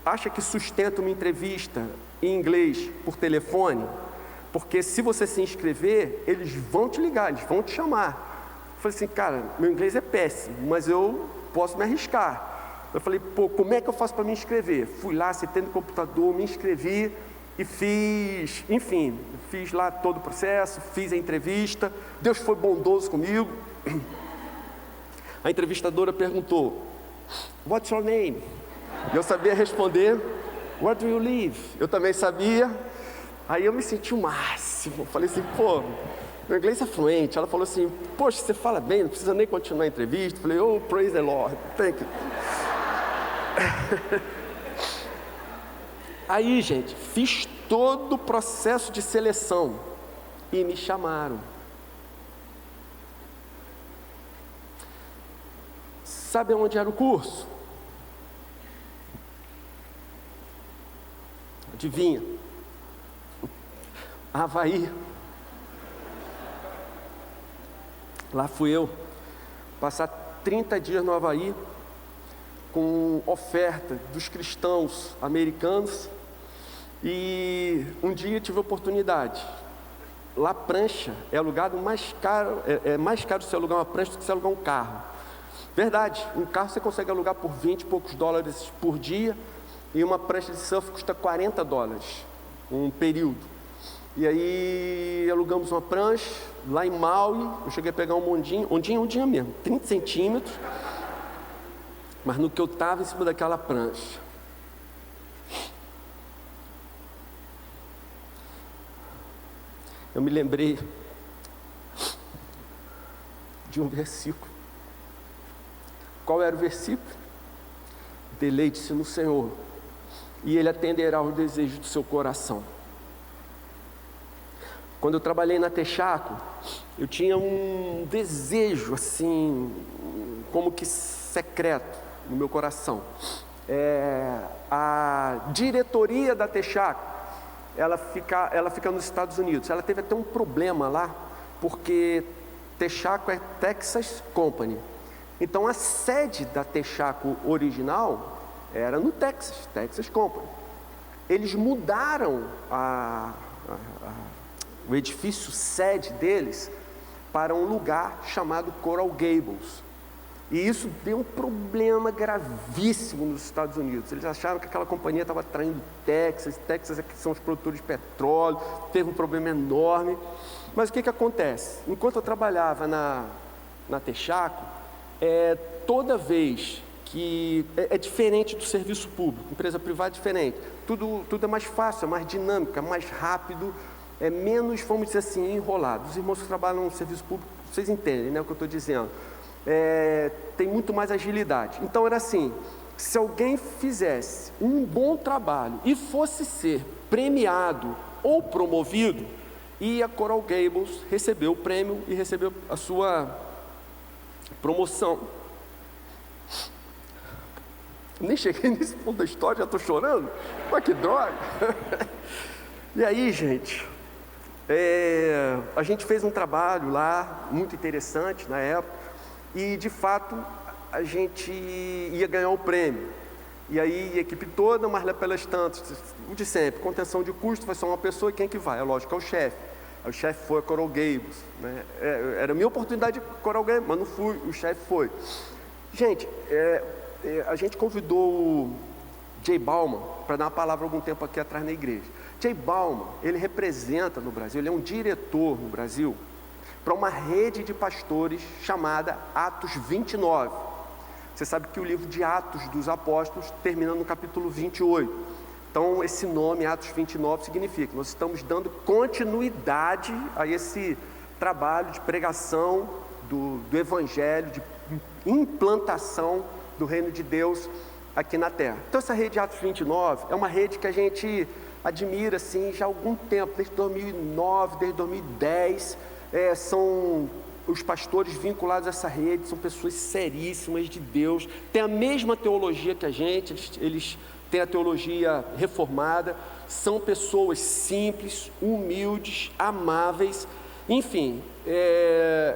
acha que sustenta uma entrevista em inglês por telefone? Porque se você se inscrever, eles vão te ligar, eles vão te chamar. Eu falei assim: cara, meu inglês é péssimo, mas eu posso me arriscar. Eu falei: pô, como é que eu faço para me inscrever? Fui lá, sentei no computador, me inscrevi e fiz lá todo o processo, fiz a entrevista. Deus foi bondoso comigo. A entrevistadora perguntou: what's your name? Eu sabia responder: where do you live? Eu também sabia. Aí eu me senti o máximo. Falei assim: pô, meu inglês é fluente. Ela falou assim: poxa, você fala bem, não precisa nem continuar a entrevista. Falei: oh, praise the Lord, thank you. Aí, gente, fiz todo o processo de seleção e me chamaram. Sabe onde era o curso? Adivinha? Havaí. Lá fui eu, passar 30 dias no Havaí, com oferta dos cristãos americanos, e um dia tive a oportunidade. Lá prancha é alugado mais caro, é mais caro você alugar uma prancha do que você alugar um carro. Verdade, um carro você consegue alugar por 20 e poucos dólares por dia, e uma prancha de surf custa $40, um período. E aí alugamos uma prancha, lá em Maui, eu cheguei a pegar um ondinha mesmo, 30 centímetros, mas no que eu estava em cima daquela prancha, eu me lembrei de um versículo. Qual era o versículo? Deleite-se no Senhor, e Ele atenderá aos desejos do seu coração. Quando eu trabalhei na Texaco, eu tinha um desejo, assim, como que secreto no meu coração. A diretoria da Texaco, ela fica nos Estados Unidos. Ela teve até um problema lá, porque Texaco é Texas Company. Então a sede da Texaco original era no Texas Company. Eles mudaram o edifício sede deles para um lugar chamado Coral Gables. E isso deu um problema gravíssimo nos Estados Unidos. Eles acharam que aquela companhia estava traindo Texas é que são os produtores de petróleo, teve um problema enorme. Mas o que acontece? Enquanto eu trabalhava na Texaco, toda vez que é diferente do serviço público, empresa privada é diferente, tudo é mais fácil, é mais dinâmico, é mais rápido, é menos, vamos dizer assim, enrolado. Os irmãos que trabalham no serviço público, vocês entendem, né, o que eu estou dizendo. Tem muito mais agilidade. Então era assim, se alguém fizesse um bom trabalho e fosse ser premiado ou promovido, ia a Coral Gables receber o prêmio e receber a sua promoção. Nem cheguei nesse ponto da história, já estou chorando. Mas que droga! E aí, gente, a gente fez um trabalho lá, muito interessante na época, e de fato a gente ia ganhar o prêmio. E aí a equipe toda, mas lá pelas tantas, o de sempre, contenção de custo, vai só uma pessoa, e quem que vai? É lógico, é o chefe. Aí o chefe foi a Coral Gables, né? Era a minha oportunidade de Coral Gables, mas não fui, o chefe foi. Gente, a gente convidou o Jay Bauman para dar uma palavra algum tempo aqui atrás na igreja. Jay Bauman, ele representa no Brasil, ele é um diretor no Brasil para uma rede de pastores chamada Atos 29. Você sabe que o livro de Atos dos Apóstolos termina no capítulo 28. Então, esse nome, Atos 29, significa que nós estamos dando continuidade a esse trabalho de pregação do Evangelho, de implantação do reino de Deus aqui na Terra. Então, essa rede Atos 29 é uma rede que a gente admira assim, já há algum tempo, desde 2009, desde 2010, são os pastores vinculados a essa rede, são pessoas seríssimas de Deus, têm a mesma teologia que a gente, eles têm a teologia reformada, são pessoas simples, humildes, amáveis, enfim,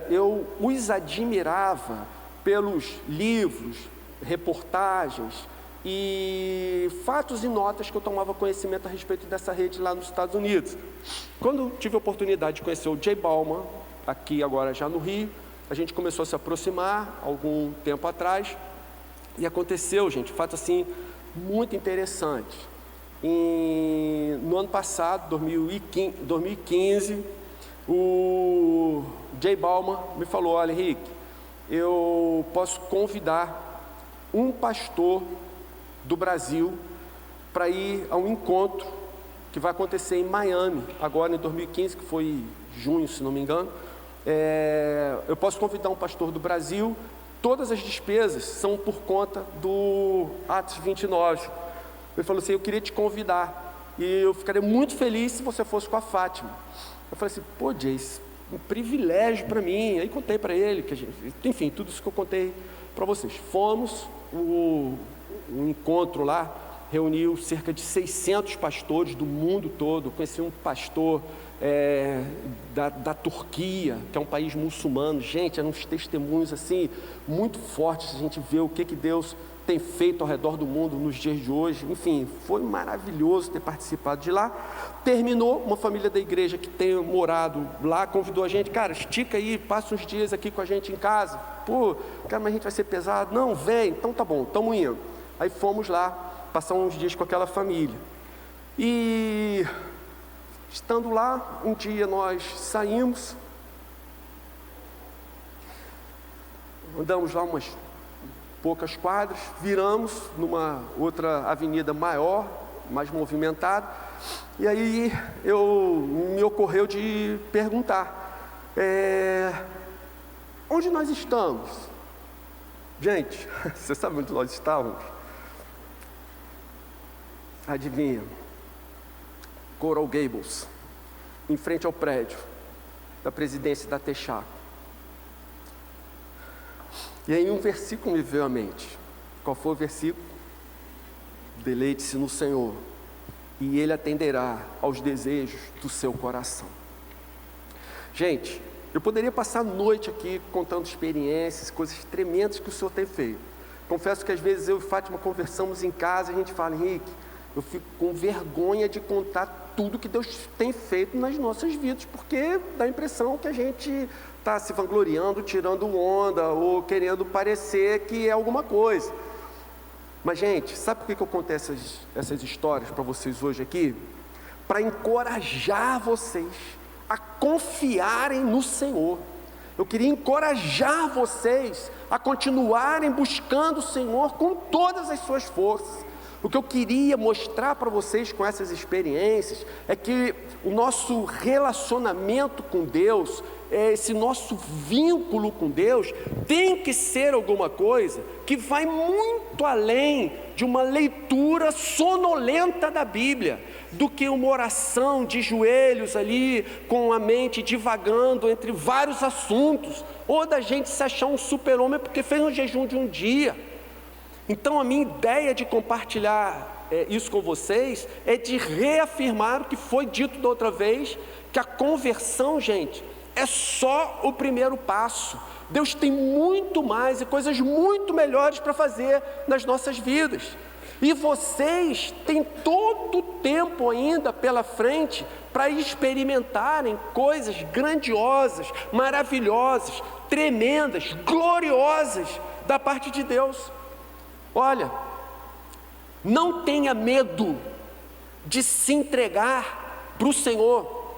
eu os admirava pelos livros, reportagens e fatos e notas que eu tomava conhecimento a respeito dessa rede lá nos Estados Unidos. Quando tive a oportunidade de conhecer o Jay Bauman, aqui agora já no Rio, a gente começou a se aproximar algum tempo atrás, e aconteceu, gente, fato assim, muito interessante. No ano passado, 2015, o Jay Bauman me falou: olha, Henrique, eu posso convidar um pastor do Brasil para ir a um encontro que vai acontecer em Miami, agora em 2015, que foi junho, se não me engano. Eu posso convidar um pastor do Brasil, todas as despesas são por conta do Atos 29. Ele falou assim: eu queria te convidar. e eu ficaria muito feliz se você fosse com a Fátima. Eu falei assim, pô, Jace, um privilégio para mim. Aí contei para ele, enfim, tudo isso que eu contei para vocês. Fomos, o encontro lá reuniu cerca de 600 pastores do mundo todo. Conheci um pastor da Turquia, que é um país muçulmano. Gente, eram uns testemunhos assim, muito fortes. A gente vê o que Deus tem feito ao redor do mundo nos dias de hoje. Enfim, foi maravilhoso ter participado de lá. Terminou, uma família da igreja que tem morado lá convidou a gente, cara, estica aí, passa uns dias aqui com a gente em casa. Pô, cara, mas a gente vai ser pesado. Não, vem, então tá bom, estamos indo. Aí fomos lá, passar uns dias com aquela família. E estando lá, um dia nós saímos, andamos lá umas poucas quadras, viramos numa outra avenida maior, mais movimentada, e aí me ocorreu de perguntar, onde nós estamos? Gente, você sabe onde nós estávamos? Adivinha? Coral Gables, em frente ao prédio da presidência da Texaco. E aí um versículo me veio à mente. Qual foi o versículo? Deleite-se no Senhor, e Ele atenderá aos desejos do seu coração. Gente, eu poderia passar a noite aqui contando experiências, coisas tremendas que o Senhor tem feito. Confesso que às vezes eu e Fátima conversamos em casa, e a gente fala, Henrique, eu fico com vergonha de contar tudo que Deus tem feito nas nossas vidas, porque dá a impressão que a gente está se vangloriando, tirando onda, ou querendo parecer que é alguma coisa. Mas, gente, sabe por que eu contei essas histórias para vocês hoje aqui? Para encorajar vocês a confiarem no Senhor. Eu queria encorajar vocês a continuarem buscando o Senhor com todas as suas forças. O que eu queria mostrar para vocês com essas experiências é que o nosso relacionamento com Deus, esse nosso vínculo com Deus, tem que ser alguma coisa que vai muito além de uma leitura sonolenta da Bíblia, do que uma oração de joelhos ali, com a mente divagando entre vários assuntos, ou da gente se achar um super-homem porque fez um jejum de um dia. Então a minha ideia de compartilhar isso com vocês é de reafirmar o que foi dito da outra vez, que a conversão, gente, é só o primeiro passo. Deus tem muito mais e coisas muito melhores para fazer nas nossas vidas. E vocês têm todo o tempo ainda pela frente para experimentarem coisas grandiosas, maravilhosas, tremendas, gloriosas da parte de Deus. Olha, não tenha medo de se entregar para o Senhor,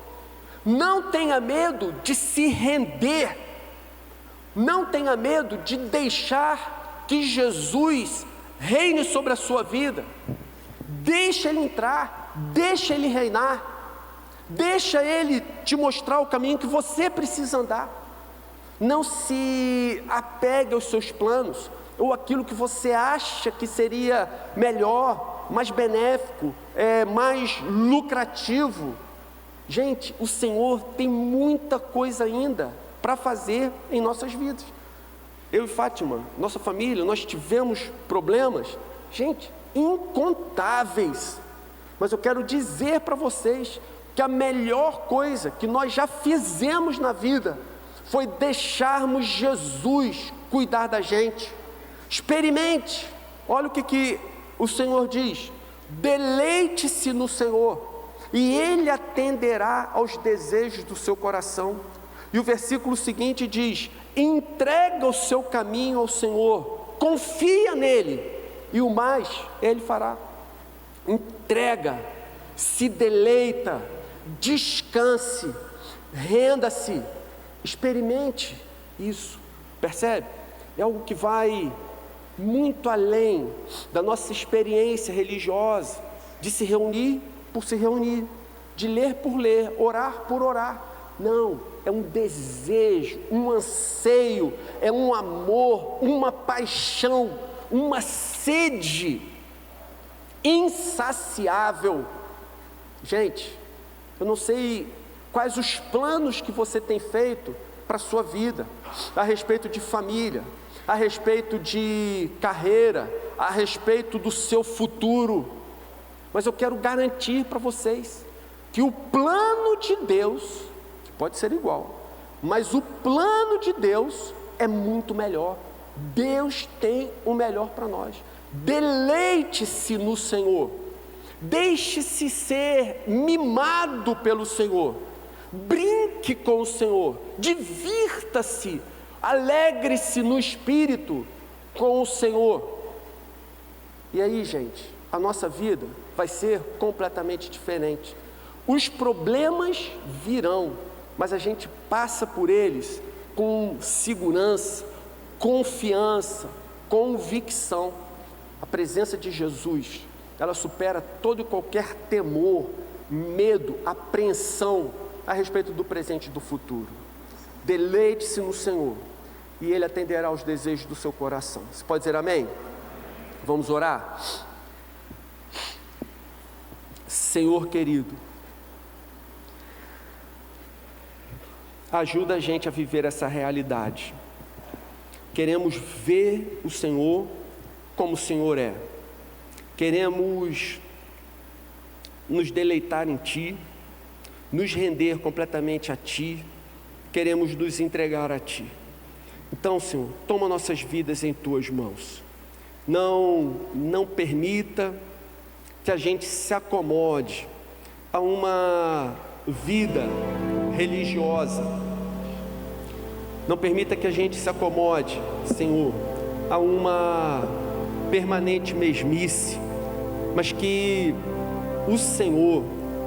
não tenha medo de se render, não tenha medo de deixar que Jesus reine sobre a sua vida. Deixa Ele entrar, deixa Ele reinar, deixa Ele te mostrar o caminho que você precisa andar. Não se apegue aos seus planos, ou aquilo que você acha que seria melhor, mais benéfico, mais lucrativo. Gente, o Senhor tem muita coisa ainda para fazer em nossas vidas. Eu e Fátima, nossa família, nós tivemos problemas, gente, incontáveis. Mas eu quero dizer para vocês que a melhor coisa que nós já fizemos na vida foi deixarmos Jesus cuidar da gente. Experimente, olha o que o Senhor diz: deleite-se no Senhor, e Ele atenderá aos desejos do seu coração. E o versículo seguinte diz: entrega o seu caminho ao Senhor, confia nele, e o mais Ele fará. Entrega, se deleita, descanse, renda-se, experimente isso, percebe? É algo que vai muito além da nossa experiência religiosa, de se reunir por se reunir, de ler por ler, orar por orar. Não, é um desejo, um anseio, é um amor, uma paixão, uma sede insaciável Gente, eu não sei quais os planos que você tem feito para a sua vida, a respeito de família, a respeito de carreira, a respeito do seu futuro, mas eu quero garantir para vocês que o plano de Deus, pode ser igual, mas o plano de Deus é muito melhor. Deus tem o melhor para nós. Deleite-se no Senhor, deixe-se ser mimado pelo Senhor, brinque com o Senhor, divirta-se, alegre-se no Espírito com o Senhor. E aí, gente, a nossa vida vai ser completamente diferente. Os problemas virão, mas a gente passa por eles com segurança, confiança, convicção. A presença de Jesus, ela supera todo e qualquer temor, medo, apreensão a respeito do presente e do futuro. Deleite-se no Senhor e Ele atenderá aos desejos do seu coração. Você pode dizer amém? Vamos orar? Senhor querido, ajuda a gente a viver essa realidade. Queremos ver o Senhor como o Senhor é. Queremos nos deleitar em Ti, nos render completamente a Ti, queremos nos entregar a Ti. Então, Senhor, toma nossas vidas em Tuas mãos. Não permita que a gente se acomode a uma vida religiosa. Não permita que a gente se acomode, Senhor, a uma permanente mesmice, mas que o Senhor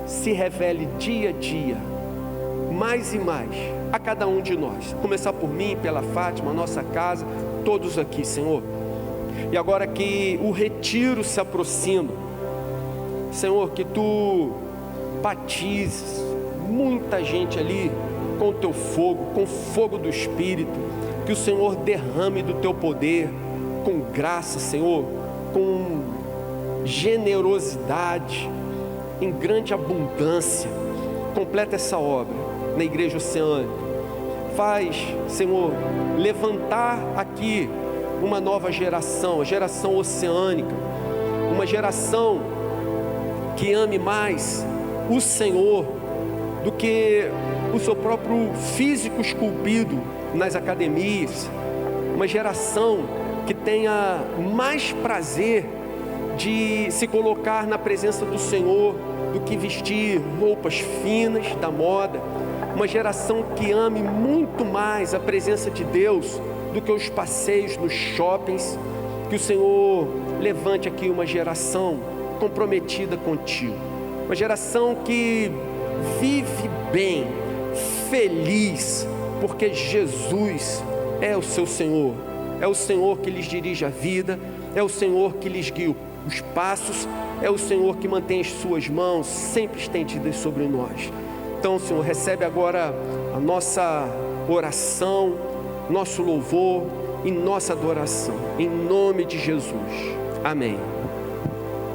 se revele dia a dia, mais e mais, a cada um de nós. Começar por mim, pela Fátima, nossa casa, todos aqui, Senhor. E agora que o retiro se aproxima, Senhor, que Tu batizes muita gente ali com o Teu fogo, com o fogo do Espírito, que o Senhor derrame do Teu poder, com graça, Senhor, com generosidade, em grande abundância. Completa essa obra na Igreja Oceânica. Faz, Senhor, levantar aqui uma nova geração, a geração oceânica, uma geração que ame mais o Senhor do que o seu próprio físico esculpido nas academias, uma geração que tenha mais prazer de se colocar na presença do Senhor do que vestir roupas finas da moda, uma geração que ame muito mais a presença de Deus do que os passeios nos shoppings. Que o Senhor levante aqui uma geração comprometida contigo, uma geração que vive bem, feliz, porque Jesus é o seu Senhor, é o Senhor que lhes dirige a vida, é o Senhor que lhes guia os passos, é o Senhor que mantém as suas mãos sempre estendidas sobre nós. Então, Senhor, recebe agora a nossa oração, nosso louvor e nossa adoração, em nome de Jesus. Amém.